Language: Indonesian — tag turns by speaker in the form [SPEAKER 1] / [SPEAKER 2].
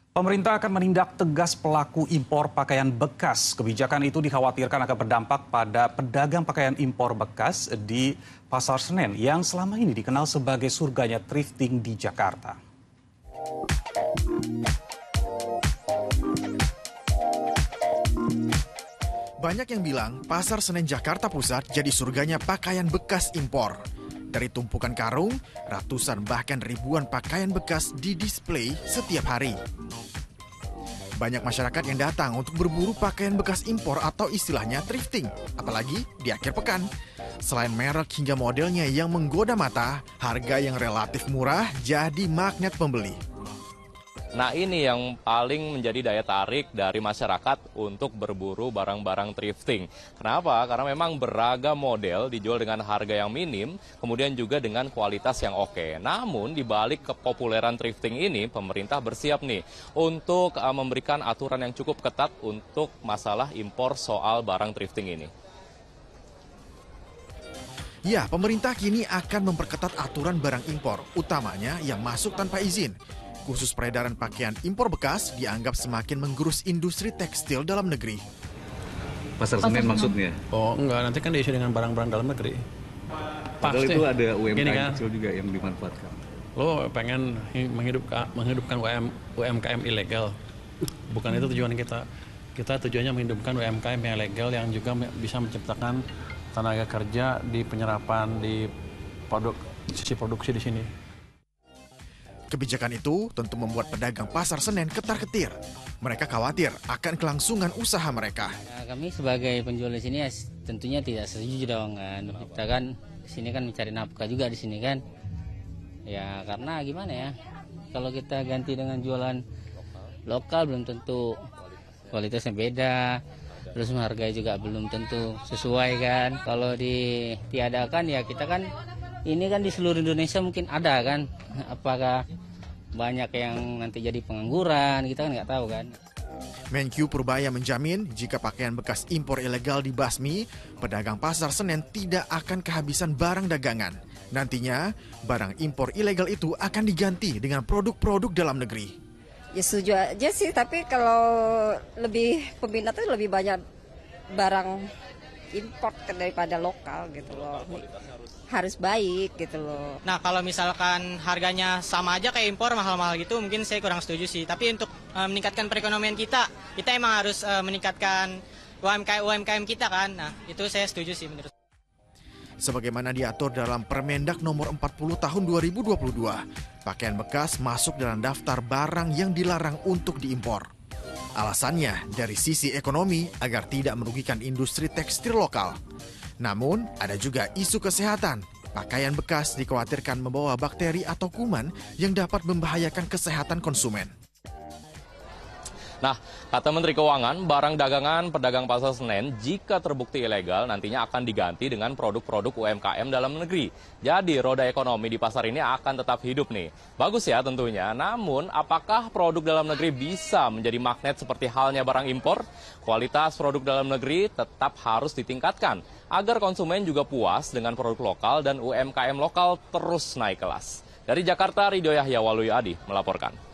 [SPEAKER 1] Pemerintah akan menindak tegas pelaku impor pakaian bekas. Kebijakan itu dikhawatirkan akan berdampak pada pedagang pakaian impor bekas di Pasar Senen yang selama ini dikenal sebagai surganya thrifting di Jakarta.
[SPEAKER 2] Banyak yang bilang Pasar Senen Jakarta Pusat jadi surganya pakaian bekas impor. Dari tumpukan karung, ratusan bahkan ribuan pakaian bekas didisplay setiap hari. Banyak masyarakat yang datang untuk berburu pakaian bekas impor atau istilahnya thrifting, apalagi di akhir pekan. Selain merek hingga modelnya yang menggoda mata, harga yang relatif murah jadi magnet pembeli.
[SPEAKER 3] Nah, ini yang paling menjadi daya tarik dari masyarakat untuk berburu barang-barang thrifting. Kenapa? Karena memang beragam model dijual dengan harga yang minim, kemudian juga dengan kualitas yang oke. Namun, di balik kepopuleran thrifting ini, pemerintah bersiap nih untuk memberikan aturan yang cukup ketat untuk masalah impor soal barang thrifting ini.
[SPEAKER 2] Ya, pemerintah kini akan memperketat aturan barang impor, utamanya yang masuk tanpa izin. Khusus peredaran pakaian impor bekas dianggap semakin menggerus industri tekstil dalam negeri.
[SPEAKER 4] Pasar Senen maksudnya?
[SPEAKER 5] Oh enggak, nanti kan diisi dengan barang-barang dalam negeri.
[SPEAKER 4] Padahal itu ada UMKM
[SPEAKER 5] kan,
[SPEAKER 4] kecil juga yang dimanfaatkan.
[SPEAKER 5] Lo pengen menghidupkan UMKM ilegal. Bukan itu tujuan kita. Kita tujuannya menghidupkan UMKM yang legal yang juga bisa menciptakan tenaga kerja di penyerapan, di sisi produksi di sini.
[SPEAKER 2] Kebijakan itu tentu membuat pedagang Pasar Senen ketar-ketir. Mereka khawatir akan kelangsungan usaha mereka.
[SPEAKER 6] Ya, kami sebagai penjual di sini ya, tentunya tidak setuju dong kan. Kita kan di sini kan mencari nafkah juga di sini kan. Ya karena gimana ya? Kalau kita ganti dengan jualan lokal belum tentu kualitasnya beda. Terus harganya juga belum tentu sesuai kan. Kalau ditiadakan ya kita kan ini kan di seluruh Indonesia mungkin ada kan. Apakah banyak yang nanti jadi pengangguran, kita kan nggak tahu kan.
[SPEAKER 2] Menkyu Purbaya menjamin jika pakaian bekas impor ilegal dibasmi, pedagang Pasar Senen tidak akan kehabisan barang dagangan. Nantinya, barang impor ilegal itu akan diganti dengan produk-produk dalam negeri.
[SPEAKER 7] Ya setuju aja sih, tapi kalau lebih peminatnya lebih banyak barang import daripada lokal gitu loh. Harus baik gitu loh.
[SPEAKER 8] Nah kalau misalkan harganya sama aja kayak impor mahal-mahal gitu mungkin saya kurang setuju sih. Tapi untuk meningkatkan perekonomian kita emang harus meningkatkan UMKM kita kan. Nah itu saya setuju sih menurut.
[SPEAKER 2] Sebagaimana diatur dalam Permendak nomor 40 tahun 2022, pakaian bekas masuk dalam daftar barang yang dilarang untuk diimpor. Alasannya dari sisi ekonomi agar tidak merugikan industri tekstil lokal. Namun, ada juga isu kesehatan. Pakaian bekas dikhawatirkan membawa bakteri atau kuman yang dapat membahayakan kesehatan konsumen.
[SPEAKER 3] Nah, kata Menteri Keuangan, barang dagangan pedagang Pasar Senen jika terbukti ilegal nantinya akan diganti dengan produk-produk UMKM dalam negeri. Jadi roda ekonomi di pasar ini akan tetap hidup nih. Bagus ya tentunya, namun apakah produk dalam negeri bisa menjadi magnet seperti halnya barang impor? Kualitas produk dalam negeri tetap harus ditingkatkan agar konsumen juga puas dengan produk lokal dan UMKM lokal terus naik kelas. Dari Jakarta, Ridho Yahya Waluyo Adi melaporkan.